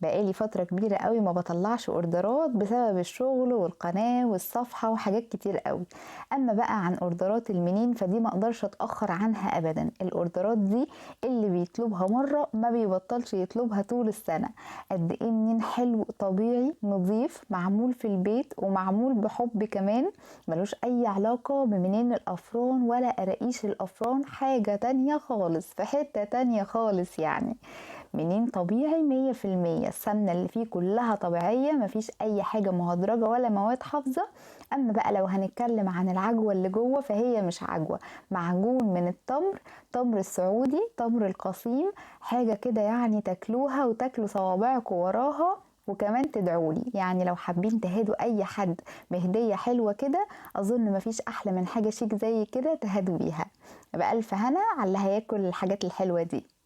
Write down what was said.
بقالي فترة كبيرة قوي ما بطلعش اوردرات بسبب الشغل والقناة والصفحة وحاجات كتير قوي. اما بقى عن اوردرات المنين فدي ما اقدرش اتأخر عنها ابدا. الاوردرات دي اللي بيطلبها مرة ما بيبطلش يطلبها طول السنة. قد ايه منين حلو طبيعي نظيف معمول في البيت ومعمول بحب كمان، ملوش اي علاقة بمنين الافران ولا قراقيش الافران، حاجة تانية خالص في حتة تانية خالص يعني. منين طبيعي 100%، السمنة اللي فيه كلها طبيعية، مفيش اي حاجة مهدرجة ولا مواد حافظة. اما بقى لو هنتكلم عن العجوة اللي جوه فهي مش عجوة، معجون من التمر، تمر السعودي، تمر القصيم، حاجة كده يعني تاكلوها وتاكلوا صوابعكم وراها وكمان تدعولي. يعني لو حابين تهدوا اي حد بهدية حلوة كده، اظن مفيش احلى من حاجة شيك زي كده تهدوا بيها. بألف هنا على اللي هياكل الحاجات الحلوة دي.